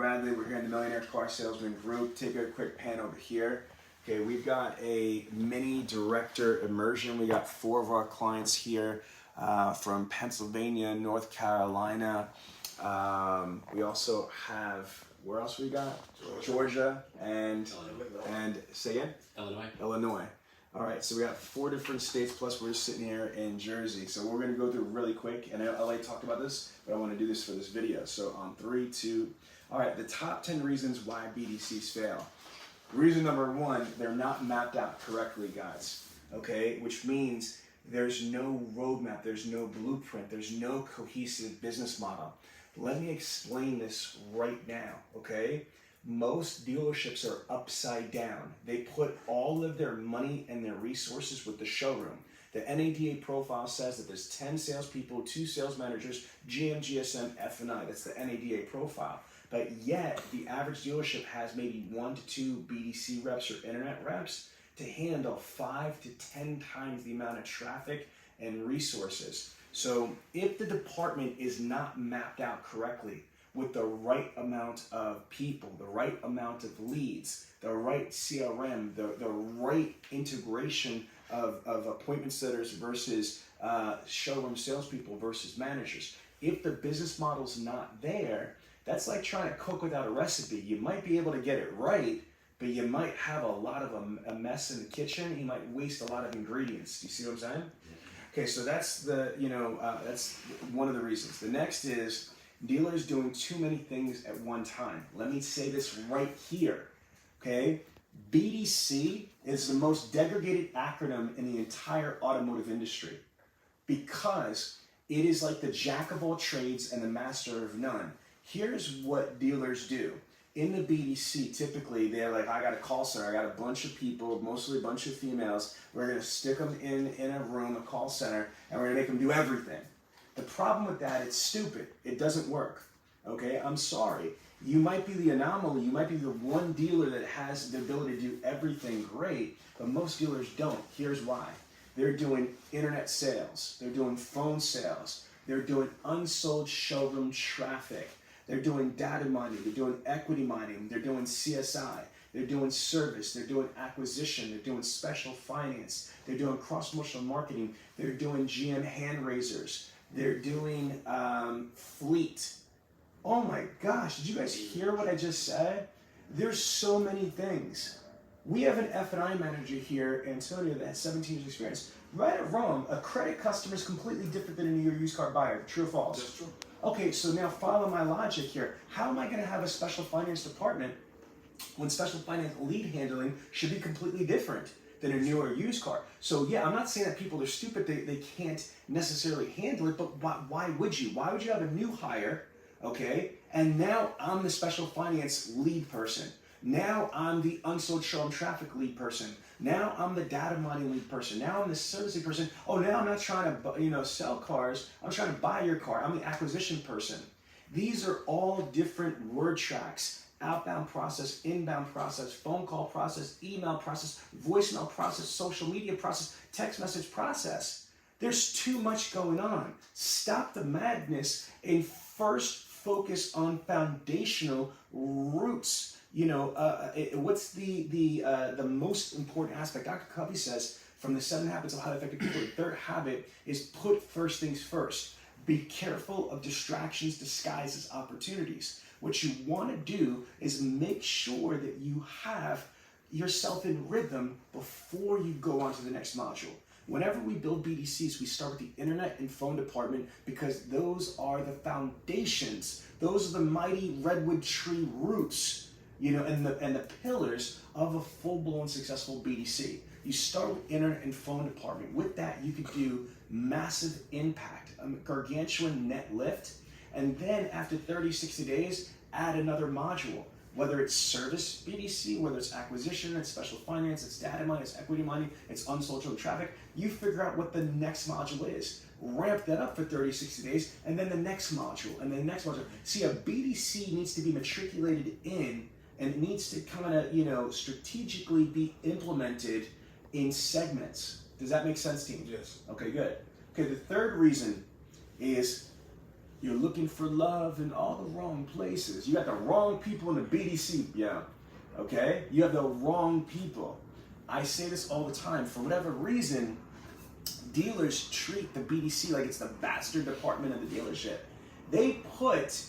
Bradley. We're here in the Millionaire Car Salesman Group. Take a quick pan over here. Okay, we've got a mini director immersion. We got 4 of our clients here from Pennsylvania, North Carolina. We also have, where else we got? Georgia and say again? Illinois. All right, so we got 4 different states, plus we're sitting here in Jersey. So we're gonna go through really quick, and LA talked about this, but I wanna do this for this video. So on 3, 2, all right, the top 10 reasons why BDCs fail. Reason number 1, they're not mapped out correctly, guys, okay? Which means there's no roadmap, there's no blueprint, there's no cohesive business model. Let me explain this right now, okay? Most dealerships are upside down. They put all of their money and their resources with the showroom. The NADA profile says that there's 10 salespeople, 2 sales managers, GM, GSM, F&I. That's the NADA profile. But yet, the average dealership has maybe 1 to 2 BDC reps or internet reps to handle 5 to 10 times the amount of traffic and resources. So if the department is not mapped out correctly, with the right amount of people, the right amount of leads, the right CRM, the right integration of appointment setters versus showroom salespeople versus managers. If the business model's not there, that's like trying to cook without a recipe. You might be able to get it right, but you might have a lot of a mess in the kitchen. You might waste a lot of ingredients. Do you see what I'm saying? Okay, so that's that's one of the reasons. The next is dealers doing too many things at one time. Let me say this right here, okay? BDC is the most degraded acronym in the entire automotive industry because it is like the jack of all trades and the master of none. Here's what dealers do. In the BDC, typically, they're like, I got a call center, I got a bunch of people, mostly a bunch of females. We're gonna stick them in a room, a call center, and we're gonna make them do everything. The problem with that, it's stupid. It doesn't work, okay? I'm sorry. You might be the anomaly. You might be the one dealer that has the ability to do everything great, but most dealers don't. Here's why. They're doing internet sales. They're doing phone sales. They're doing unsold showroom traffic. They're doing data mining. They're doing equity mining. They're doing CSI. They're doing service. They're doing acquisition. They're doing special finance. They're doing cross-promotional marketing. They're doing GM hand raisers. They're doing fleet. Oh my gosh, did you guys hear what I just said? There's so many things. We have an F&I manager here, Antonio, that has 17 years experience. Right or wrong, a credit customer is completely different than a new or used car buyer. True or false? That's true. Okay, so now follow my logic here. How am I gonna have a special finance department when special finance lead handling should be completely different than a new or used car? So yeah, I'm not saying that people are stupid, they can't necessarily handle it, but why would you? Why would you have a new hire, okay? And now I'm the special finance lead person. Now I'm the unsold showroom traffic lead person. Now I'm the data mining lead person. Now I'm the service lead person. Oh, now I'm not trying to sell cars. I'm trying to buy your car. I'm the acquisition person. These are all different word tracks. Outbound process, inbound process, phone call process, email process, voicemail process, social media process, text message process. There's too much going on. Stop the madness and first focus on foundational roots. What's the most important aspect? Dr. Covey says from the 7 habits of highly effective people, the 3rd habit is put first things first. Be careful of distractions disguised as opportunities. What you want to do is make sure that you have yourself in rhythm before you go on to the next module. Whenever we build BDCs, we start with the internet and phone department because those are the foundations. Those are the mighty redwood tree roots, and the pillars of a full-blown successful BDC. You start with internet and phone department. With that, you could do massive impact, a gargantuan net lift, and then after 30, 60 days, add another module. Whether it's service BDC, whether it's acquisition, it's special finance, it's data mining, it's equity mining, it's unsold showroom traffic, you figure out what the next module is. Ramp that up for 30, 60 days, and then the next module, and then the next module. See, a BDC needs to be matriculated in, and it needs to kind of, strategically be implemented in segments. Does that make sense, team? Yes. Okay, good. Okay, the 3rd reason is You're looking for love in all the wrong places. You got the wrong people in the BDC, yeah. Okay? You have the wrong people. I say this all the time. For whatever reason, dealers treat the BDC like it's the bastard department of the dealership. They put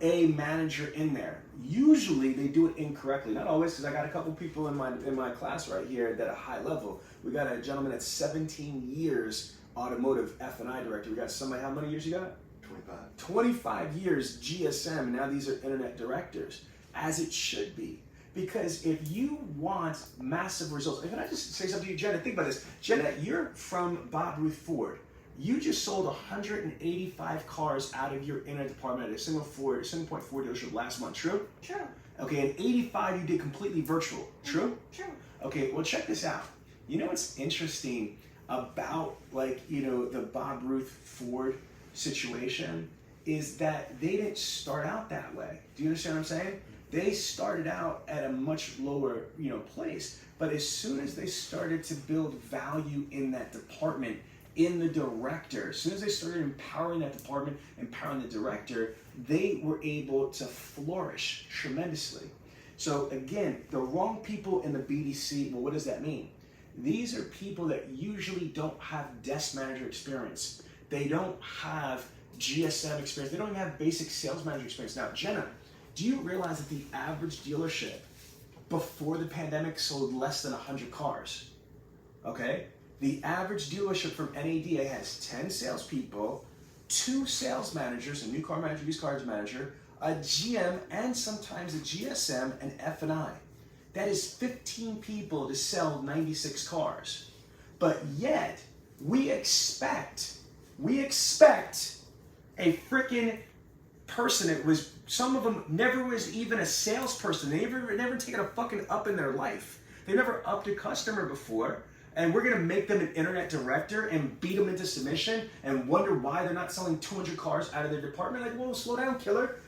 a manager in there. Usually they do it incorrectly. Not always, because I got a couple people in my class right here that are high level. We got a gentleman at 17 years automotive F&I director. We got somebody, how many years you got? 25. 25 years GSM, and now these are internet directors, as it should be. Because if you want massive results, can I just say something to you, Jenna? Think about this. Jenna, you're from Bob Ruth Ford. You just sold 185 cars out of your internet department at a single point Ford dealership last month, true? True. Okay, and 85 you did completely virtual, true? True. Okay, well check this out. You know what's interesting about the Bob Ruth Ford situation is that they didn't start out that way. Do you understand what I'm saying? They started out at a much lower, place. But as soon as they started to build value in that department, in the director, as soon as they started empowering that department, empowering the director, they were able to flourish tremendously. So again, the wrong people in the BDC, well, what does that mean? These are people that usually don't have desk manager experience. They don't have GSM experience. They don't even have basic sales manager experience. Now, Jenna, do you realize that the average dealership before the pandemic sold less than 100 cars? Okay? The average dealership from NADA has 10 salespeople, 2 sales managers, a new car manager, used cars manager, a GM, and sometimes a GSM and F&I. That is 15 people to sell 96 cars. But yet, we expect a freaking person that was, some of them never was even a salesperson. They never taken a fucking up in their life. They never upped a customer before. And we're gonna make them an internet director and beat them into submission and wonder why they're not selling 200 cars out of their department. Like, whoa, slow down, killer.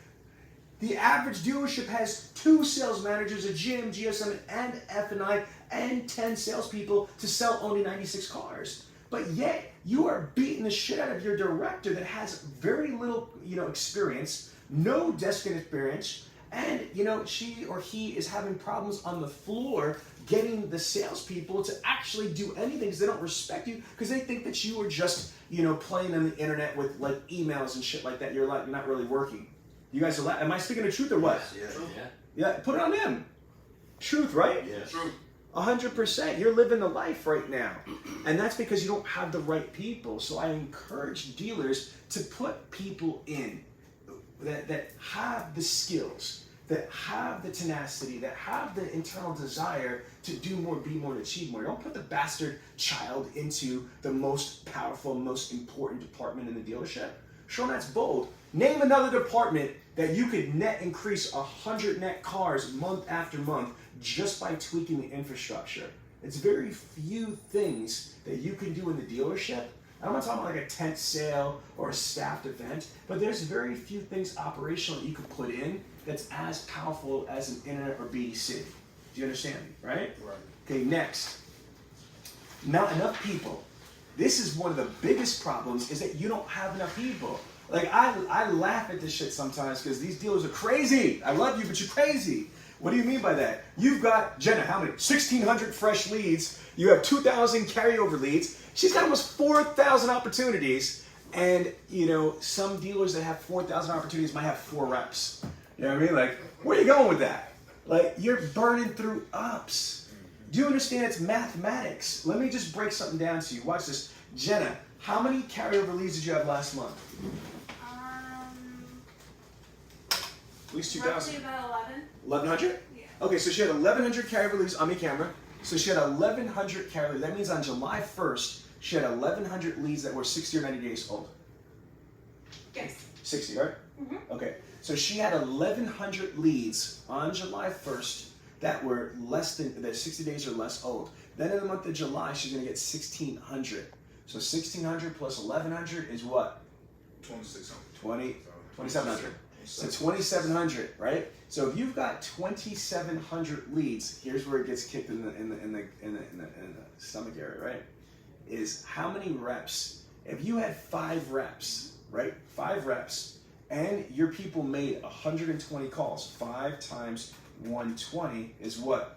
The average dealership has 2 sales managers, a GM, GSM, and F&I, and 10 salespeople to sell only 96 cars. But yet, you are beating the shit out of your director that has very little, experience, no desk experience, and, she or he is having problems on the floor getting the salespeople to actually do anything because they don't respect you because they think that you are just, playing on the internet with like emails and shit like that. You're not really working. You guys are am I speaking the truth or what? Yes, yeah. Yeah, put it on them. Truth, right? Yes. True. 100%. You're living the life right now. And that's because you don't have the right people. So I encourage dealers to put people in that have the skills, that have the tenacity, that have the internal desire to do more, be more, and achieve more. Don't put the bastard child into the most powerful, most important department in the dealership. Show them that's bold. Name another department that you could net increase 100 net cars month after month just by tweaking the infrastructure. It's very few things that you can do in the dealership. I'm not talking about like a tent sale or a staffed event, but there's very few things operational that you could put in that's as powerful as an internet or BDC. Do you understand me, right? Right. Okay, next. Not enough people. This is one of the biggest problems is that you don't have enough people. Like I laugh at this shit sometimes because these dealers are crazy. I love you, but you're crazy. What do you mean by that? You've got, Jenna, how many? 1,600 fresh leads. You have 2,000 carryover leads. She's got almost 4,000 opportunities. And, some dealers that have 4,000 opportunities might have 4 reps. You know what I mean? Like, where are you going with that? Like, you're burning through ups. Do you understand it's mathematics? Let me just break something down to you. Watch this. Jenna, how many carryover leads did you have last month? At least 2,000. Roughly about 11. 1,100? Yeah. Okay, so she had 1,100 carryover leads on the camera. So she had 1,100 carryover leads. That means on July 1st, she had 1,100 leads that were 60 or 90 days old. Yes. 60, right? Mm-hmm. Okay, so she had 1,100 leads on July 1st that were that 60 days or less old. Then in the month of July, she's gonna get 1,600. So 1,600 plus 1,100 is what? 2,600. 2,700. So 2,700, right? So if you've got 2,700 leads, here's where it gets kicked in the stomach area, right? Is how many reps? If you had 5 reps, right? 5 reps, and your people made 120 calls. 5 times 120 is what?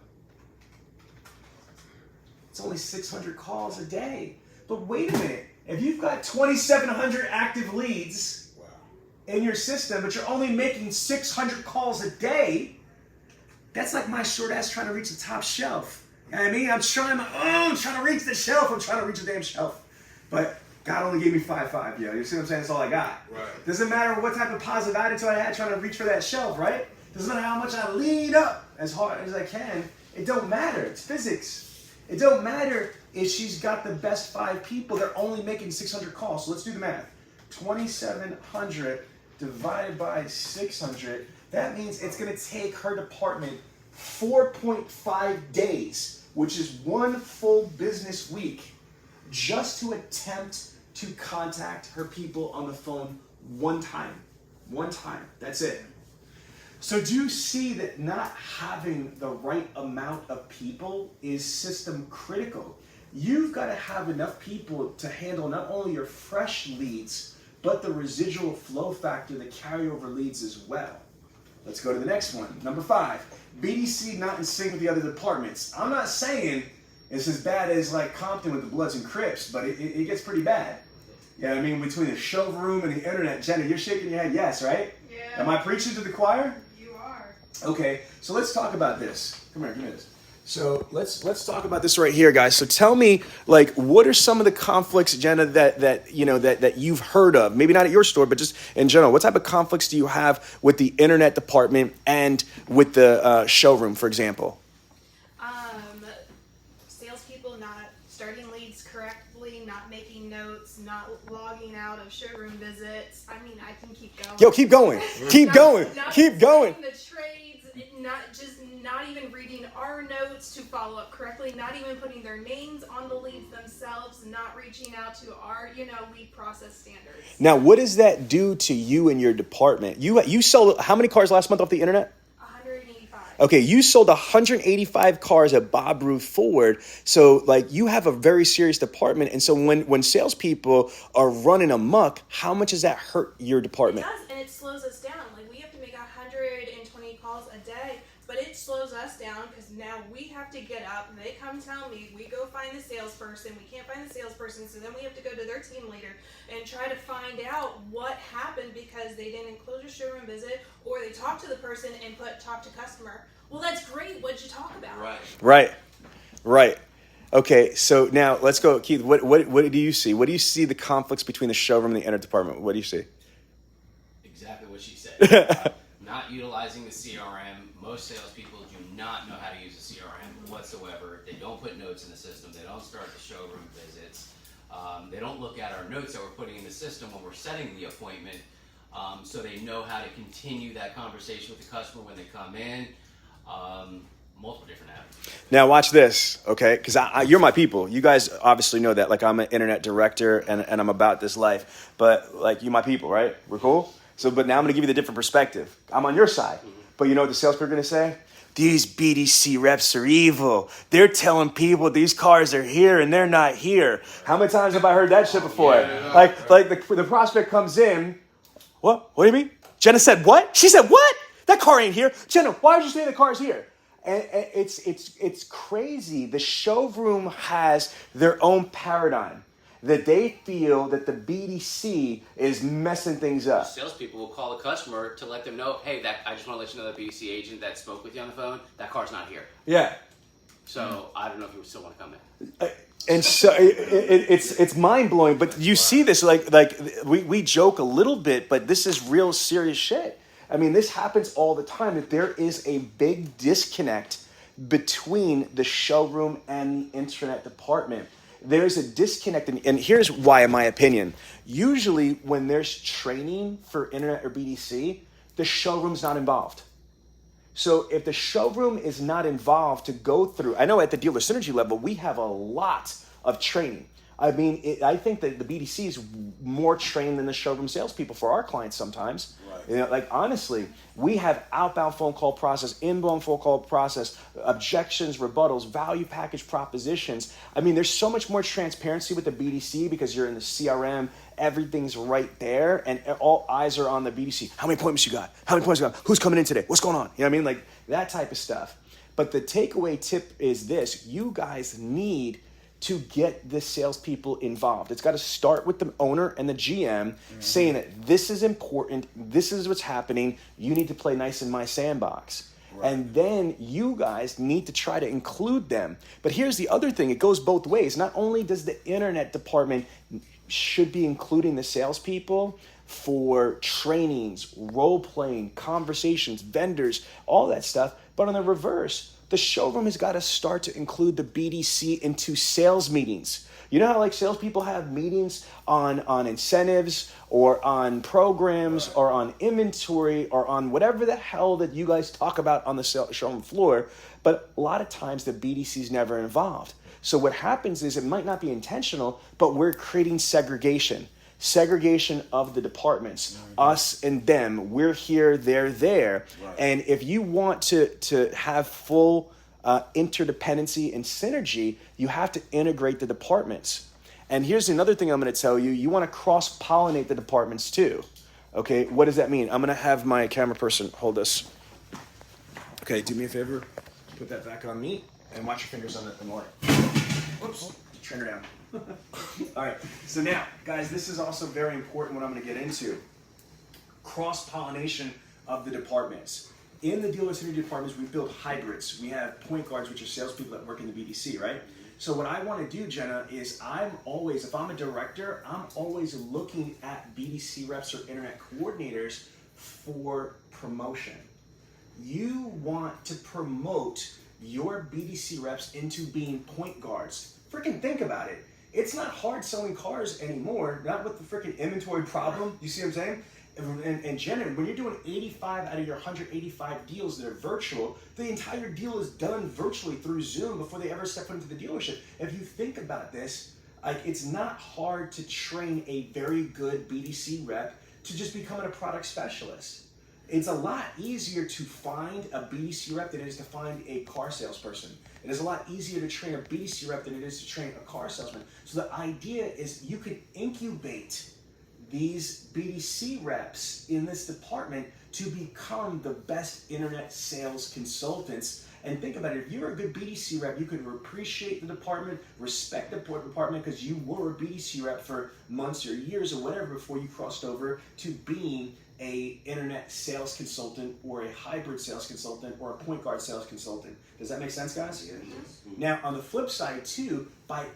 It's only 600 calls a day. But wait a minute. If you've got 2,700 active leads in your system, but you're only making 600 calls a day, that's like my short ass trying to reach the top shelf. You know what I mean? I'm trying to reach the shelf. I'm trying to reach the damn shelf. But God only gave me 5.5, yo. You see what I'm saying? That's all I got. Right. Doesn't matter what type of positive attitude I had trying to reach for that shelf, right? Doesn't matter how much I lean up as hard as I can. It don't matter. It's physics. It don't matter if she's got the best 5 people. They're only making 600 calls. So let's do the math. 2,700 divided by 600. That means it's going to take her department 4.5 days, which is 1 full business week, just to attempt to contact her people on the phone one time. One time. That's it. So do you see that not having the right amount of people is system critical? You've got to have enough people to handle not only your fresh leads, but the residual flow factor, the carryover leads as well. Let's go to the next one. Number 5, BDC not in sync with the other departments. I'm not saying it's as bad as like Compton with the Bloods and Crips, but it gets pretty bad. Yeah, I mean, between the showroom and the internet, Jenna, you're shaking your head yes, right? Yeah. Am I preaching to the choir? You are. Okay, so let's talk about this. Come here, give me this. So let's talk about this right here, guys. So tell me, like, what are some of the conflicts, Jenna, that you've heard of? Maybe not at your store, but just in general. What type of conflicts do you have with the internet department and with the showroom, for example? Salespeople not starting leads correctly, not making notes, not logging out of showroom visits. I mean, I can keep going. Yo, keep going. Keep going. Keep going. The trades, not even reading our notes to follow up correctly, not even putting their names on the leads themselves, not reaching out to our, lead process standards. Now, what does that do to you and your department? You sold how many cars last month off the internet? 185. Okay, you sold 185 cars at Bob Ruth Ford. So, like, you have a very serious department. And so when salespeople are running amok, how much does that hurt your department? It does, and it slows us down. Like, we have to make 120 calls a day, but it slows us down because now we have to get up and they come tell me, we go find the salesperson. We can't find the salesperson, so then we have to go to their team leader and try to find out what happened because they didn't close your showroom visit or they talked to the person and talk to customer. Well, that's great. What'd you talk about? Right. Okay, so now let's go, Keith. What do you see? What do you see the conflicts between the showroom and the internet department? What do you see? Exactly what she said. Not utilizing the CRM. Most salespeople do not know how to use a CRM whatsoever. They don't put notes in the system. They don't start the showroom visits. They don't look at our notes that we're putting in the system when we're setting the appointment, so they know how to continue that conversation with the customer when they come in. Multiple different avenues. Now watch this, okay? Because you're my people. You guys obviously know that. Like, I'm an internet director and I'm about this life. But like, you my people, right? We're cool? So, but now I'm going to give you the different perspective. I'm on your side. But you know what the salespeople are going to say? These BDC reps are evil. They're telling people these cars are here and they're not here. How many times have I heard that shit before? Like the prospect comes in. What? What do you mean? Jenna said what? She said what? That car ain't here. Jenna, why would you say the car's here? And it's crazy. The showroom has their own paradigm that they feel that the BDC is messing things up. Salespeople will call the customer to let them know, hey, I just want to let you know that BDC agent that spoke with you on the phone, that car's not here. Yeah. So I don't know if you still want to come in. And so it's mind blowing. But you see this like we joke a little bit, but this is real serious shit. I mean, this happens all the time. That there is a big disconnect between the showroom and the internet department. There's a disconnect, and here's why, in my opinion. Usually, when there's training for internet or BDC, the showroom's not involved. So if the showroom is not involved to go through, I know at the dealer synergy level, we have a lot of training. I mean, I think that the BDC is more trained than the showroom salespeople for our clients sometimes. Right. You know, like, honestly, we have outbound phone call process, inbound phone call process, objections, rebuttals, value package propositions. I mean, there's so much more transparency with the BDC because you're in the CRM everything's right there and all eyes are on the BDC. How many appointments you got? How many appointments you got? Who's coming in today? What's going on? You know what I mean? Like that type of stuff. But the takeaway tip is this: you guys need to get the salespeople involved. It's got to start with the owner and the GM saying that this is important, this is what's happening, you need to play nice in my sandbox. Right. And then you guys need to try to include them. But here's the other thing, it goes both ways. Not only does the internet department should be including the salespeople for trainings, role-playing, conversations, vendors, all that stuff, but on the reverse, the showroom has got to start to include the BDC into sales meetings. You know how like salespeople have meetings on incentives or on programs or on inventory or on whatever the hell that you guys talk about on the showroom floor, but a lot of times the BDC is never involved. So what happens is it might not be intentional, but we're creating segregation of the departments, us and them. We're here, they're there. Right. And if you want to have full interdependency and synergy, you have to integrate the departments. And here's another thing I'm going to tell you. You want to cross-pollinate the departments too. Okay, what does that mean? I'm going to have my camera person hold this. Okay, do me a favor. Put that back on me and watch your fingers on the light. Whoops, turn her down. All right, so now, guys, this is also very important what I'm going to get into. Cross-pollination of the departments. In the dealer synergy departments, we build hybrids. We have point guards, which are salespeople that work in the BDC, right? So what I want to do, Jenna, is if I'm a director, I'm always looking at BDC reps or internet coordinators for promotion. You want to promote your BDC reps into being point guards. Freaking think about it. It's not hard selling cars anymore, not with the freaking inventory problem. You see what I'm saying? And generally, when you're doing 85 out of your 185 deals that are virtual, the entire deal is done virtually through Zoom before they ever step into the dealership. If you think about this, like it's not hard to train a very good BDC rep to just becoming a product specialist. It's a lot easier to find a BDC rep than it is to find a car salesperson. It is a lot easier to train a BDC rep than it is to train a car salesman. So the idea is you can incubate these BDC reps in this department to become the best internet sales consultants. And think about it, if you're a good BDC rep, you can appreciate the department, respect the department because you were a BDC rep for months or years or whatever before you crossed over to being a internet sales consultant or a hybrid sales consultant or a point guard sales consultant. Does that make sense, guys? Yeah. Now, on the flip side too, by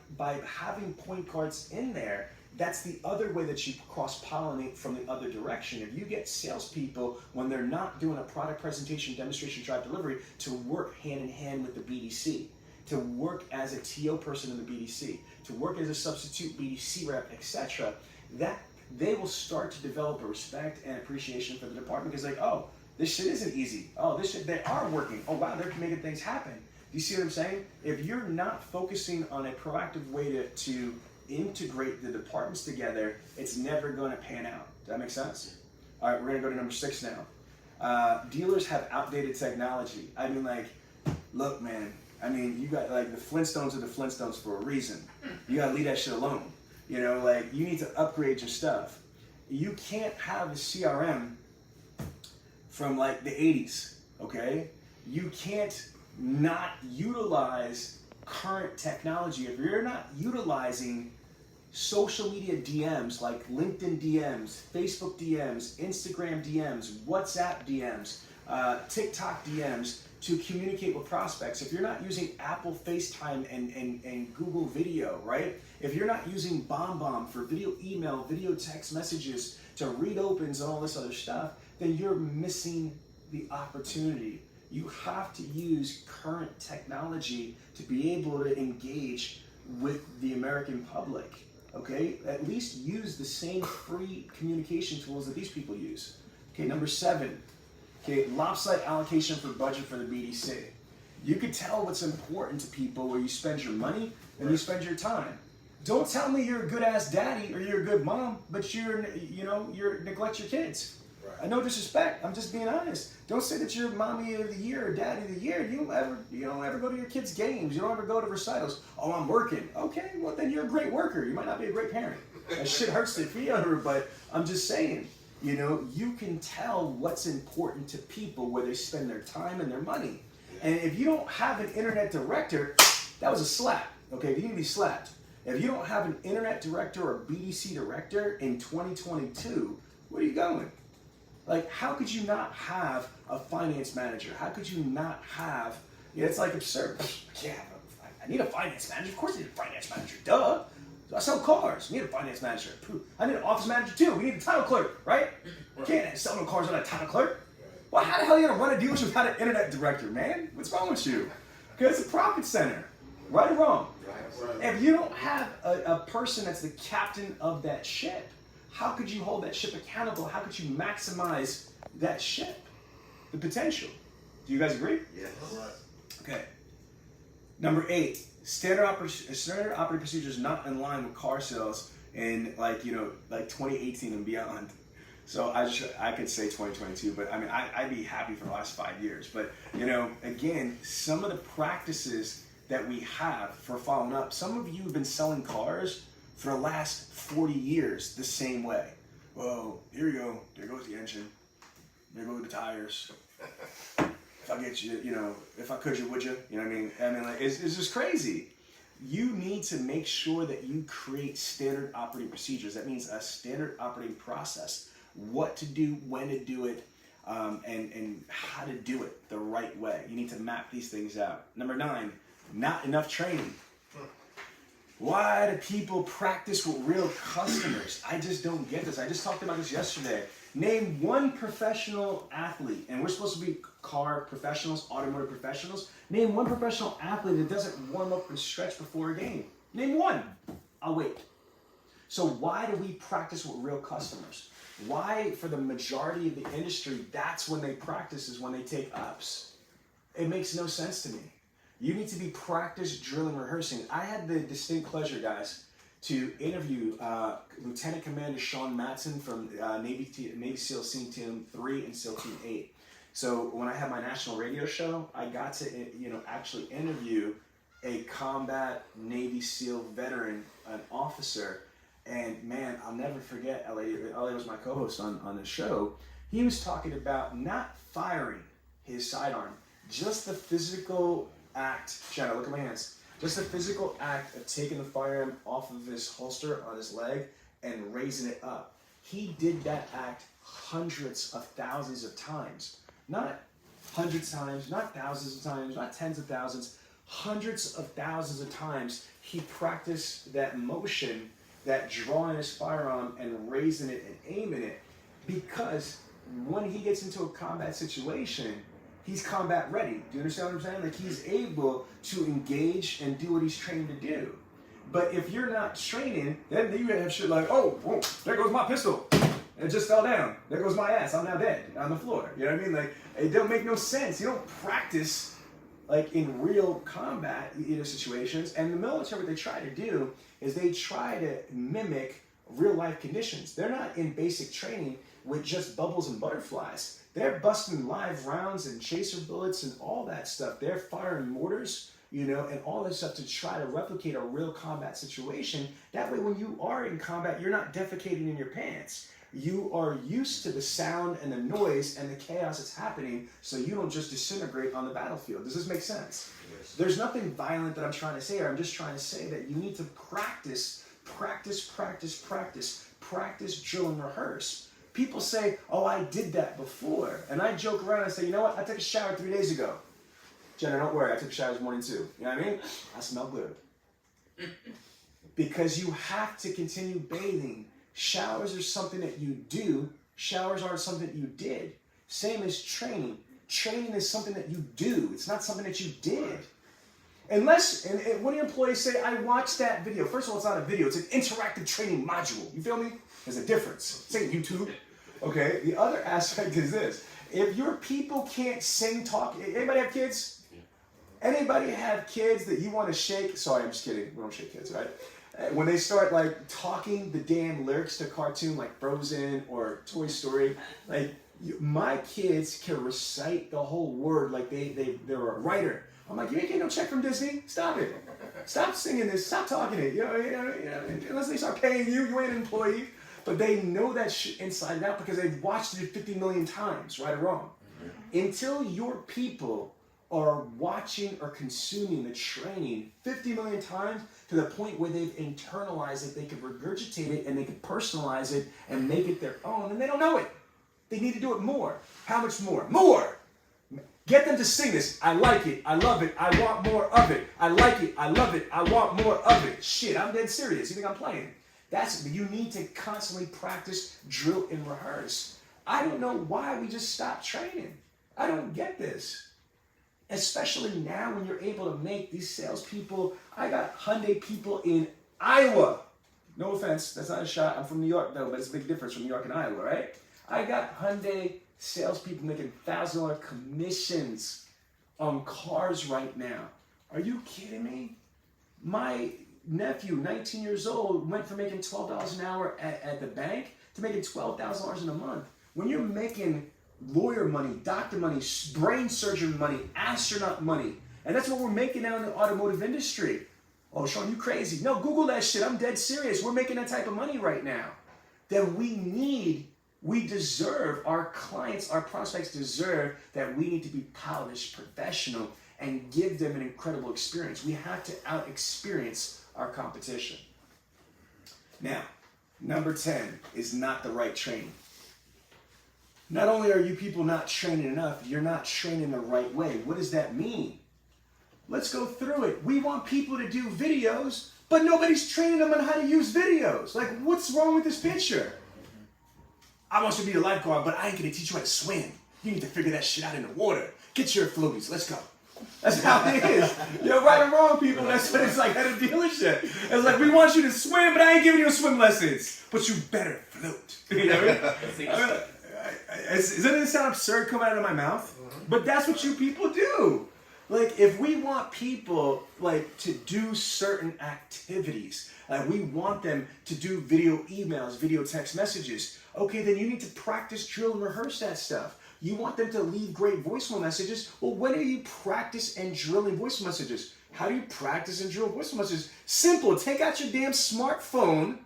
having point guards in there, that's the other way that you cross-pollinate from the other direction. If you get salespeople, when they're not doing a product presentation, demonstration, drive delivery, to work hand in hand with the BDC, to work as a TO person in the BDC, to work as a substitute BDC rep, etc., that they will start to develop a respect and appreciation for the department because like, oh, this shit isn't easy. Oh, this shit, they are working. Oh, wow, they're making things happen. Do you see what I'm saying? If you're not focusing on a proactive way to integrate the departments together, it's never going to pan out. Does that make sense? All right, we're going to go to number 6 now. Dealers have outdated technology. I mean, like, look, man, I mean, you got, like, the Flintstones are the Flintstones for a reason. You got to leave that shit alone. You know, like, you need to upgrade your stuff. You can't have a CRM from, like, the 80s, okay? You can't not utilize current technology. If you're not utilizing social media DMs like LinkedIn DMs, Facebook DMs, Instagram DMs, WhatsApp DMs, TikTok DMs to communicate with prospects, if you're not using Apple FaceTime and Google Video, right? If you're not using BombBomb for video email, video text messages to read opens and all this other stuff, then you're missing the opportunity. You have to use current technology to be able to engage with the American public, okay? At least use the same free communication tools that these people use. Okay, number 7, okay, lopsided allocation for budget for the BDC. You can tell what's important to people where you spend your money and you spend your time. Don't tell me you're a good ass daddy or you're a good mom, but you neglect your kids. Right. No disrespect. I'm just being honest. Don't say that you're mommy of the year or daddy of the year. You don't ever go to your kids' games. You don't ever go to recitals. Oh, I'm working. Okay, well then you're a great worker. You might not be a great parent. That shit hurts their feelings, but I'm just saying, you know, you can tell what's important to people where they spend their time and their money. And if you don't have an internet director, that was a slap, okay? You need to be slapped. If you don't have an internet director or BDC director in 2022, where are you going? Like, how could you not have a finance manager? How could you not have, you know, it's like absurd. Yeah, I need a finance manager. Of course I need a finance manager, duh. I sell cars, need a finance manager. I need an office manager too. We need a title clerk, right? Can't sell no cars without a title clerk. Well, how the hell are you gonna run a dealership without an internet director, man? What's wrong with you? Because it's a profit center, right or wrong? If you don't have a person that's the captain of that ship, how could you hold that ship accountable? How could you maximize that ship, the potential? Do you guys agree? Yes. Okay. Number 8, standard operating procedures not in line with car sales in like 2018 and beyond. So I could say 2022, but I mean I'd be happy for the last 5 years. But you know, again, some of the practices that we have for following up. Some of you have been selling cars for the last 40 years the same way. Well, here you go. There goes the engine. There go the tires. If I get you, you know, if I could, you would you? You know what I mean? I mean, like, it's just crazy. You need to make sure that you create standard operating procedures. That means a standard operating process. What to do, when to do it, and how to do it the right way. You need to map these things out. Number 9, not enough training. Why do people practice with real customers? I just don't get this. I just talked about this yesterday. Name one professional athlete, and we're supposed to be car professionals, automotive professionals. Name one professional athlete that doesn't warm up and stretch before a game. Name one. I'll wait. So why do we practice with real customers? Why, for the majority of the industry, that's when they practice, is when they take ups? It makes no sense to me. You need to be practice, drilling, rehearsing. I had the distinct pleasure, guys, to interview Lieutenant Commander Sean Matson from Navy SEAL Scene Team 3 and SEAL Team 8. So when I had my national radio show, I got to actually interview a combat Navy SEAL veteran, an officer, and man, I'll never forget, Elliot was my co-host on the show. He was talking about not firing his sidearm, just the physical act. Shanna, look at my hands. Just the physical act of taking the firearm off of his holster on his leg and raising it up. He did that act hundreds of thousands of times. Not hundreds of times, not thousands of times, not tens of thousands, hundreds of thousands of times. He practiced that motion, that drawing his firearm and raising it and aiming it, because when he gets into a combat situation, he's combat ready. Do you understand what I'm saying? Like, he's able to engage and do what he's trained to do. But if you're not training, then you have shit like, oh, whoa, there goes my pistol. And it just fell down. There goes my ass. I'm now dead on the floor. You know what I mean? Like, it don't make no sense. You don't practice like in real combat situations. And the military, what they try to do is they try to mimic real life conditions. They're not in basic training with just bubbles and butterflies. They're busting live rounds and chaser bullets and all that stuff. They're firing mortars, and all this stuff to try to replicate a real combat situation. That way, when you are in combat, you're not defecating in your pants. You are used to the sound and the noise and the chaos that's happening, so you don't just disintegrate on the battlefield. Does this make sense? Yes. There's nothing violent that I'm trying to say. I'm just trying to say that you need to practice, drill, and rehearse. People say, oh, I did that before. And I joke around and say, you know what? I took a shower 3 days ago. Jenna, don't worry. I took a shower this morning too. You know what I mean? I smell good. Because you have to continue bathing. Showers are something that you do. Showers aren't something that you did. Same as training. Training is something that you do. It's not something that you did. Unless, and when your employees say, I watched that video. First of all, it's not a video. It's an interactive training module. You feel me? There's a difference. It's ain't YouTube. Okay? The other aspect is this. If your people can't sing, talk, anybody have kids? Anybody have kids that you want to shake? Sorry, I'm just kidding. We don't shake kids, right? When they start like talking the damn lyrics to cartoon like Frozen or Toy Story, like My kids can recite the whole word like they're a writer. I'm like, you ain't getting no check from Disney. Stop it. Stop singing this. Stop talking it. Unless they start paying you, you ain't an employee. But they know that shit inside and out because they've watched it 50 million times, right or wrong. Until your people are watching or consuming the training 50 million times to the point where they've internalized it, they can regurgitate it and they can personalize it and make it their own, and they don't know it. They need to do it more. How much more? More! Get them to sing this. I like it. I love it. I want more of it. I like it. I love it. I want more of it. Shit, I'm dead serious. You think I'm playing? You need to constantly practice, drill, and rehearse. I don't know why we just stopped training. I don't get this. Especially now when you're able to make these salespeople. I got Hyundai people in Iowa. No offense, that's not a shot. I'm from New York though, but it's a big difference from New York and Iowa, right? I got Hyundai salespeople making $1,000 commissions on cars right now. Are you kidding me? My nephew, 19 years old, went from making $12 an hour at the bank to making $12,000 in a month. When you're making lawyer money, doctor money, brain surgeon money, astronaut money, and that's what we're making now in the automotive industry. Oh, Sean, you crazy. No, Google that shit. I'm dead serious. We're making that type of money right now. That we deserve, our clients, our prospects deserve that we need to be polished, professional, and give them an incredible experience. We have to out-experience our competition. Now, number 10 is not the right training. Not only are you people not training enough, you're not training the right way. What does that mean? Let's go through it. We want people to do videos, but nobody's training them on how to use videos. Like, what's wrong with this picture? I want you to be a lifeguard, but I ain't gonna teach you how to swim. You need to figure that shit out in the water. Get your floaties, let's go. That's how it is. You're right or wrong, people. That's what it's like at a dealership. It's like, we want you to swim, but I ain't giving you swim lessons. But you better float. You know what I mean? Doesn't it sound absurd coming out of my mouth? But that's what you people do. Like, if we want people, like, to do certain activities, like we want them to do video emails, video text messages, okay, then you need to practice, drill, and rehearse that stuff. You want them to leave great voicemail messages? Well, when do you practice and drilling voicemail messages? How do you practice and drill voicemail messages? Simple. Take out your damn smartphone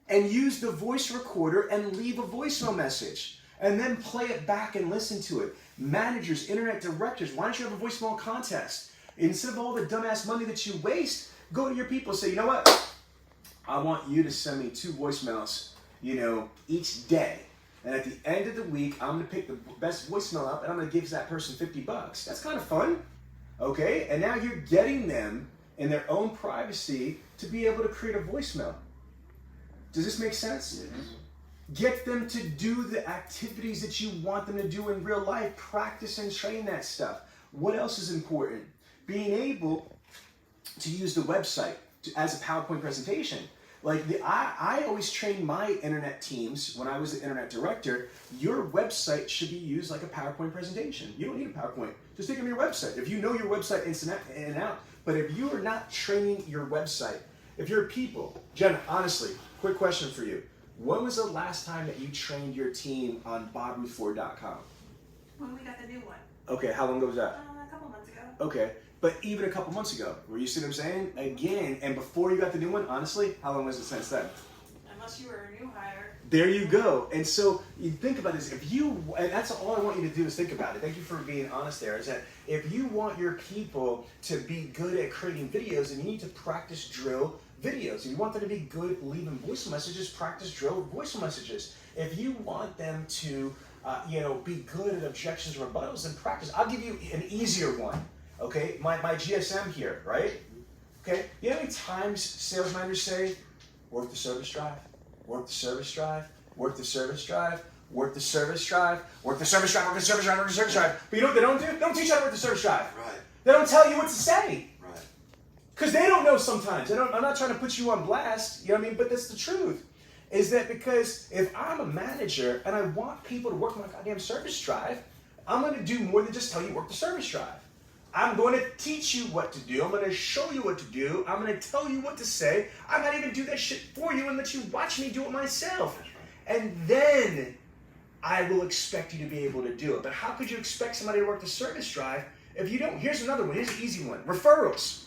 and use the voice recorder and leave a voicemail message. And then play it back and listen to it. Managers, internet directors, why don't you have a voicemail contest? Instead of all the dumbass money that you waste, go to your people and say, you know what? I want you to send me 2 voicemails, each day. And at the end of the week, I'm going to pick the best voicemail up and I'm going to give that person $50. That's kind of fun. Okay? And now you're getting them in their own privacy to be able to create a voicemail. Does this make sense? Yes. Get them to do the activities that you want them to do in real life. Practice and train that stuff. What else is important? Being able to use the website as a PowerPoint presentation. Like I always train my internet teams when I was the internet director. Your website should be used like a PowerPoint presentation. You don't need a PowerPoint. Just take them to your website. If you know your website inside and out, but if you are not training your website, if you're people, Jen, honestly, quick question for you. When was the last time that you trained your team on BobRoot4.com? When we got the new one. Okay, how long ago was that? A couple months ago. Okay, but even a couple months ago, you see what I'm saying? Again, and before you got the new one, honestly, how long was it since then? Unless you were a new hire. There you go. And so you think about this. And that's all I want you to do is think about it. Thank you for being honest there. Is that if you want your people to be good at creating videos, then you need to practice, drill videos. If you want them to be good at leaving voice messages, practice, drill voice messages. If you want them to, be good at objections and rebuttals, then practice. I'll give you an easier one. Okay, my GSM here, right? Okay, you know how many times sales managers say, work the service drive, work the service drive, work the service drive, work the service drive, work the service drive, work the service drive, work the service drive. But you know what they don't do? They don't teach you how to work the service drive. Right. They don't tell you what to say. Right. Because they don't know sometimes. I'm not trying to put you on blast, you know what I mean? But that's the truth. Is that because if I'm a manager and I want people to work my goddamn service drive, I'm going to do more than just tell you work the service drive. I'm going to teach you what to do. I'm going to show you what to do. I'm going to tell you what to say. I might even do that shit for you and let you watch me do it myself. And then I will expect you to be able to do it. But how could you expect somebody to work the service drive if you don't? Here's another one. Here's an easy one. Referrals.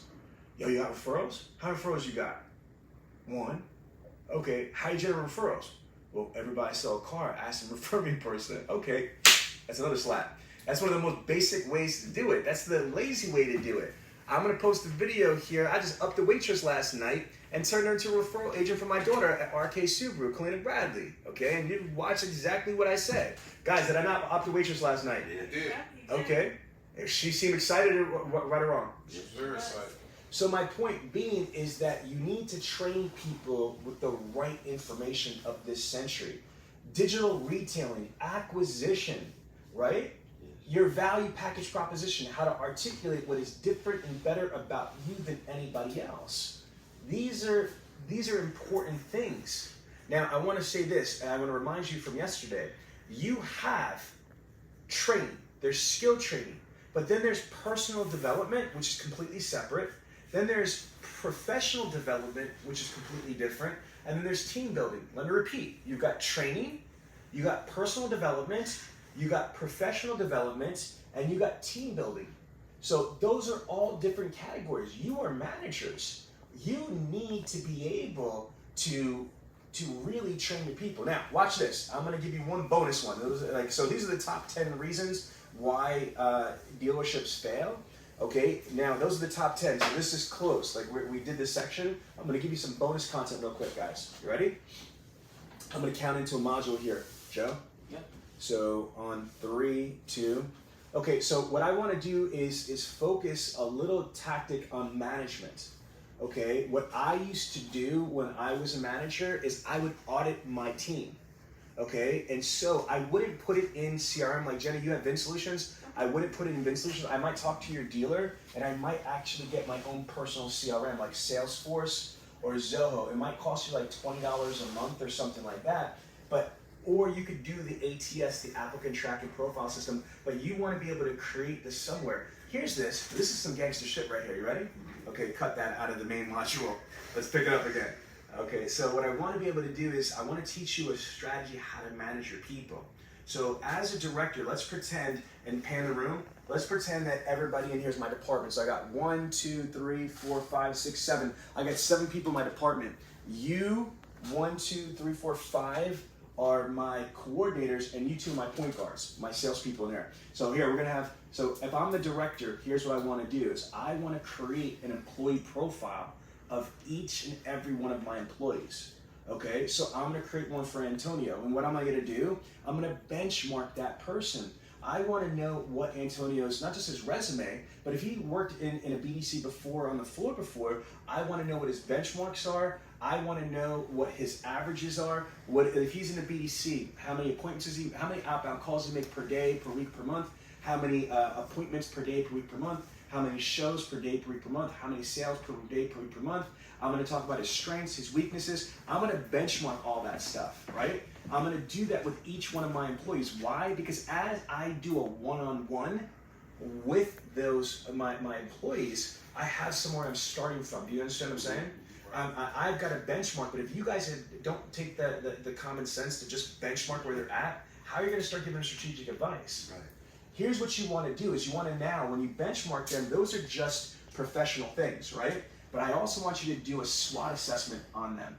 Yo, you got referrals? How many referrals you got? One. Okay, how do you generate referrals? Well, everybody sell a car, ask them to refer me person. Okay, that's another slap. That's one of the most basic ways to do it. That's the lazy way to do it. I'm gonna post a video here. I just upped the waitress last night and turned her into a referral agent for my daughter at RK Subaru, Clean and Bradley. Okay, and you watch exactly what I said. Guys, did I not up the waitress last night? Yeah, Yeah, you did. Okay. She seemed excited, right or wrong? Yes, very excited. So my point being is that you need to train people with the right information of this century. Digital retailing, acquisition, right? Your value package proposition, how to articulate what is different and better about you than anybody else. These are important things. Now, I want to say this, and I want to remind you from yesterday. You have training. There's skill training. But then there's personal development, which is completely separate. Then there's professional development, which is completely different. And then there's team building. Let me repeat. You've got training, you got personal development, you got professional development, and you got team building. So those are all different categories. You are managers. You need to be able to really train your people. Now, watch this. I'm going to give you one bonus one. So these are the top 10 reasons why dealerships fail. Okay, now those are the top 10. So this is close. Like we did this section. I'm going to give you some bonus content real quick, guys. You ready? I'm going to count into a module here. Joe? Yep. So on 3, 2. Okay, so what I want to do is focus a little tactic on management. Okay, what I used to do when I was a manager is I would audit my team. Okay, and so I wouldn't put it in CRM like Jenny, you have Vin Solutions. I wouldn't put it in Vin Solutions. I might talk to your dealer and I might actually get my own personal CRM like Salesforce or Zoho. It might cost you like $20 a month or something like that. Or you could do the ATS, the applicant tracking profile system, but you want to be able to create this somewhere. Here's this. This is some gangster shit right here. You ready? Okay, cut that out of the main module. Let's pick it up again. Okay, so what I want to be able to do is I want to teach you a strategy how to manage your people. So as a director, let's pretend and pan the room. Let's pretend that everybody in here is my department. So I got 1, 2, 3, 4, 5, 6, 7. I got 7 people in my department. You, 1, 2, 3, 4, 5 are my coordinators, and you 2 are my point guards, my salespeople in there. So here we're gonna have. So if I'm the director, here's what I want to do: is I want to create an employee profile of each and every one of my employees. Okay, so I'm gonna create one for Antonio, and what am I gonna do? I'm gonna benchmark that person. I want to know what Antonio's, not just his resume, but if he worked in a BDC before, on the floor before, I want to know what his benchmarks are. I want to know what his averages are. What if he's in a BDC, how many appointments is he, how many outbound calls does he make per day, per week, per month, how many appointments per day, per week, per month, how many shows per day, per week, per month, how many sales per day, per week, per month. I'm going to talk about his strengths, his weaknesses. I'm going to benchmark all that stuff, right? I'm going to do that with each one of my employees. Why? Because as I do a one-on-one with those my employees, I have somewhere I'm starting from. Do you understand what I'm saying? I've got a benchmark, but if you guys don't take the common sense to just benchmark where they're at, how are you going to start giving them strategic advice? Right. Here's what you want to do: is you want to now, when you benchmark them, those are just professional things, right? But I also want you to do a SWOT assessment on them.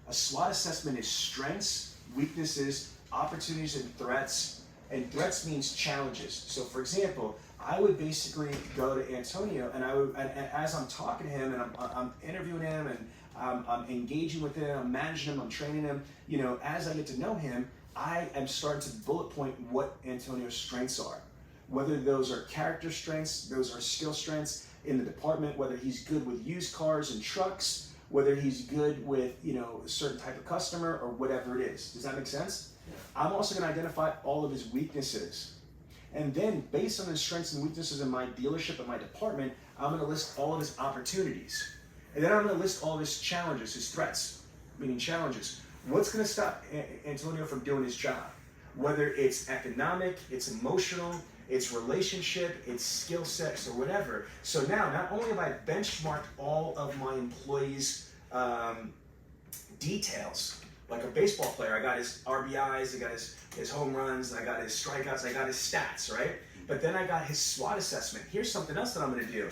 A SWOT assessment is strengths, weaknesses, opportunities, and threats. And threats means challenges. So for example, I would basically go to Antonio and and as I'm talking to him and I'm interviewing him and I'm engaging with him, I'm managing him, I'm training him, you know, as I get to know him, I am starting to bullet point what Antonio's strengths are. Whether those are character strengths, those are skill strengths in the department, whether he's good with used cars and trucks, whether he's good with, you know, a certain type of customer or whatever it is. Does that make sense? Yeah. I'm also going to identify all of his weaknesses. And then based on his strengths and weaknesses in my dealership and my department, I'm going to list all of his opportunities. And then I'm going to list all of his challenges, his threats, meaning challenges. What's going to stop Antonio from doing his job? Whether it's economic, it's emotional, it's relationship, it's skill sets, or whatever. So now, not only have I benchmarked all of my employees' details, like a baseball player. I got his RBIs, I got his home runs, I got his strikeouts, I got his stats, right? But then I got his SWOT assessment. Here's something else that I'm gonna do.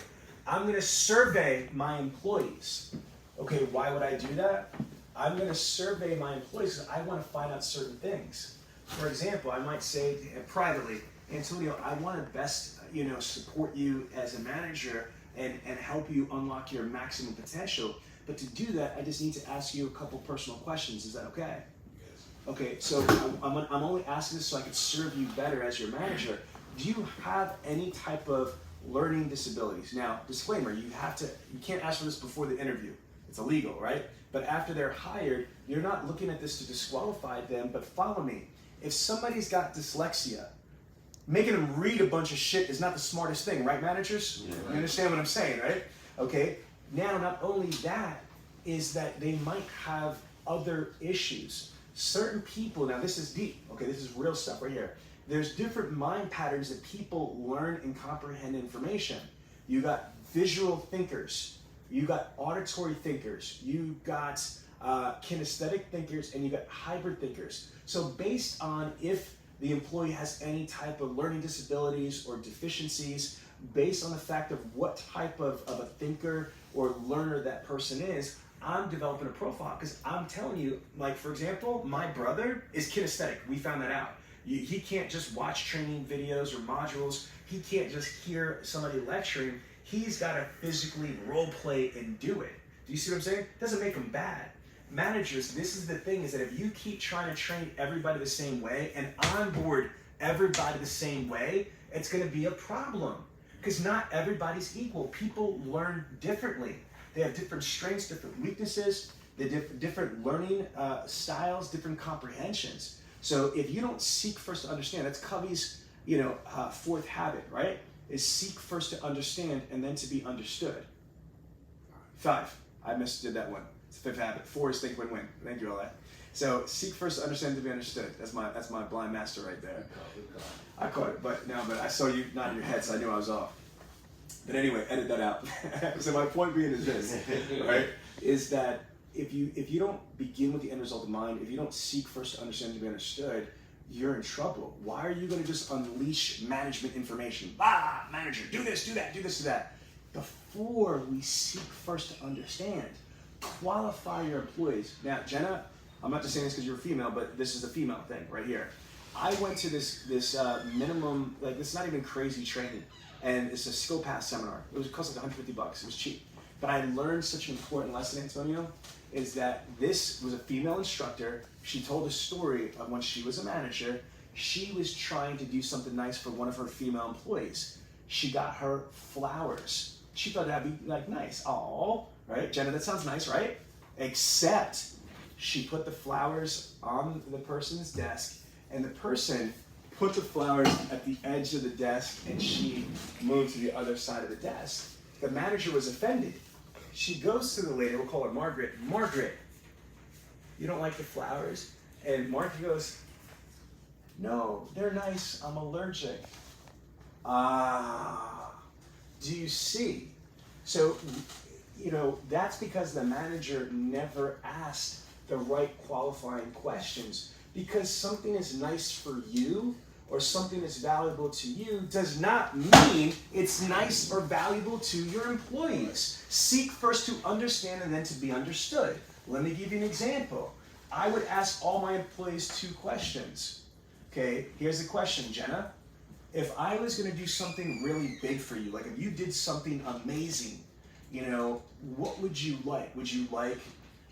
I'm gonna survey my employees. Okay, why would I do that? I'm gonna survey my employees because I wanna find out certain things. For example, I might say privately, Antonio, I wanna best support you as a manager and help you unlock your maximum potential. But to do that, I just need to ask you a couple personal questions. Is that okay? Yes. Okay, so I'm only asking this so I can serve you better as your manager. Do you have any type of learning disabilities? Now, disclaimer, you can't ask for this before the interview. It's illegal, right? But after they're hired, you're not looking at this to disqualify them, but follow me. If somebody's got dyslexia, making them read a bunch of shit is not the smartest thing, right, managers? Yeah, right. You understand what I'm saying, right? Okay, now not only that, is that they might have other issues. Certain people, now this is deep, okay, this is real stuff right here. There's different mind patterns that people learn and comprehend information. You got visual thinkers, you got auditory thinkers, you got kinesthetic thinkers, and you got hybrid thinkers. So based on if the employee has any type of learning disabilities or deficiencies, based on the fact of what type of a thinker or learner that person is, I'm developing a profile because I'm telling you, like for example, my brother is kinesthetic. We found that out. He can't just watch training videos or modules. He can't just hear somebody lecturing. He's got to physically role play and do it. Do you see what I'm saying? It doesn't make him bad. Managers, this is the thing, is that if you keep trying to train everybody the same way and onboard everybody the same way, it's going to be a problem. Because not everybody's equal. People learn differently. They have different strengths, different weaknesses, they different learning styles, different comprehensions. So if you don't seek first to understand, that's Covey's fourth habit, right? Is seek first to understand and then to be understood. 5, I did that one. It's the 5th habit. 4 is think win-win. Thank you, all that. So seek first to understand to be understood. That's my blind master right there. I caught it, but I saw you nodding your head, so I knew I was off. But anyway, edit that out. So my point being is this, right? Is that if you don't begin with the end result in mind, if you don't seek first to understand to be understood, you're in trouble. Why are you going to just unleash management information? Manager, do this, do that, do this, do that. Before we seek first to understand, qualify your employees. Now, Jenna, I'm not just saying this because you're a female, but this is a female thing right here. I went to this minimum, like this is not even crazy training, and it's a skill pass seminar. It cost like $150. It was cheap. But I learned such an important lesson, Antonio, is that this was a female instructor. She told a story of when she was a manager. She was trying to do something nice for one of her female employees. She got her flowers. She thought that'd be like nice. Oh, right? Jenna, that sounds nice, right? Except she put the flowers on the person's desk, and the person put the flowers at the edge of the desk, and she moved to the other side of the desk. The manager was offended. She goes to the lady, we'll call her Margaret. Margaret, you don't like the flowers? And Margaret goes, no, they're nice, I'm allergic. Do you see? So, that's because the manager never asked the right qualifying questions. Because something is nice for you or something that's valuable to you does not mean it's nice or valuable to your employees. Seek first to understand and then to be understood. Let me give you an example. I would ask all my employees 2 questions. Okay, here's the question, Jenna. If I was going to do something really big for you, like if you did something amazing, what would you like? Would you like,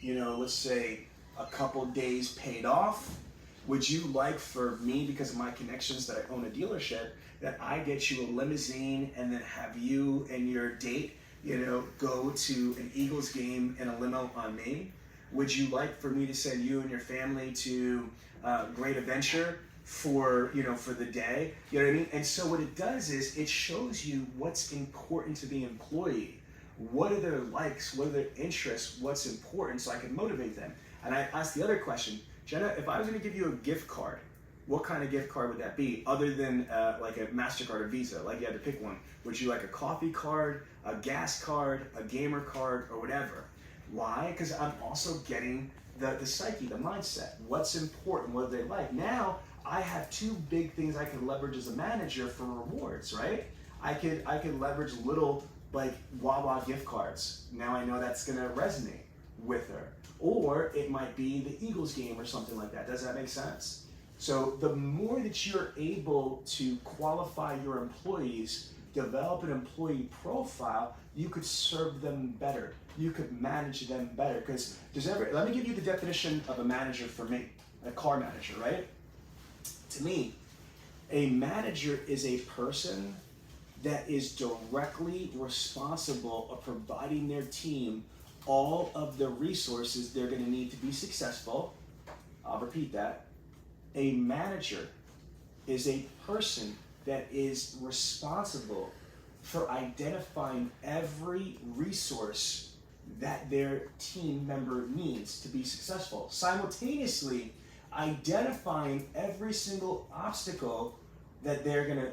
let's say a couple days paid off? Would you like for me, because of my connections that I own a dealership, that I get you a limousine and then have you and your date, go to an Eagles game in a limo on me? Would you like for me to send you and your family to Great Adventure for the day? You know what I mean? And so what it does is it shows you what's important to the employee. What are their likes? What are their interests? What's important so I can motivate them? And I asked the other question, Jenna, if I was going to give you a gift card, what kind of gift card would that be other than like a MasterCard or Visa? Like you had to pick one. Would you like a coffee card, a gas card, a gamer card, or whatever? Why? Because I'm also getting the psyche, the mindset, what's important, what do they like. Now I have two big things I can leverage as a manager for rewards, right? I could leverage little like Wawa gift cards. Now I know that's gonna resonate with her. Or it might be the Eagles game or something like that. Does that make sense? So the more that you're able to qualify your employees, develop an employee profile, you could serve them better. You could manage them better. Because let me give you the definition of a manager for me, a car manager, right? To me, a manager is a person that is directly responsible of providing their team all of the resources they're going to need to be successful. I'll repeat that. A manager is a person that is responsible for identifying every resource that their team member needs to be successful. Simultaneously, identifying every single obstacle that they're gonna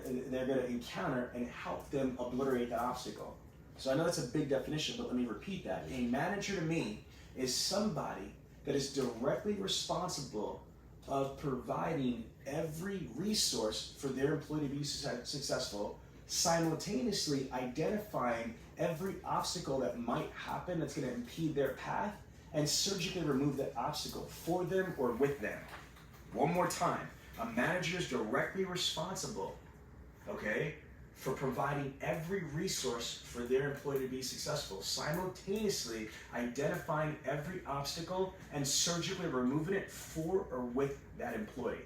encounter and help them obliterate that obstacle. So I know that's a big definition, but let me repeat that. A manager to me is somebody that is directly responsible of providing every resource for their employee to be successful, simultaneously identifying every obstacle that might happen that's going to impede their path, and surgically remove that obstacle for them or with them. One more time, a manager is directly responsible, okay, for providing every resource for their employee to be successful, simultaneously identifying every obstacle and surgically removing it for or with that employee.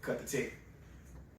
Cut the tape.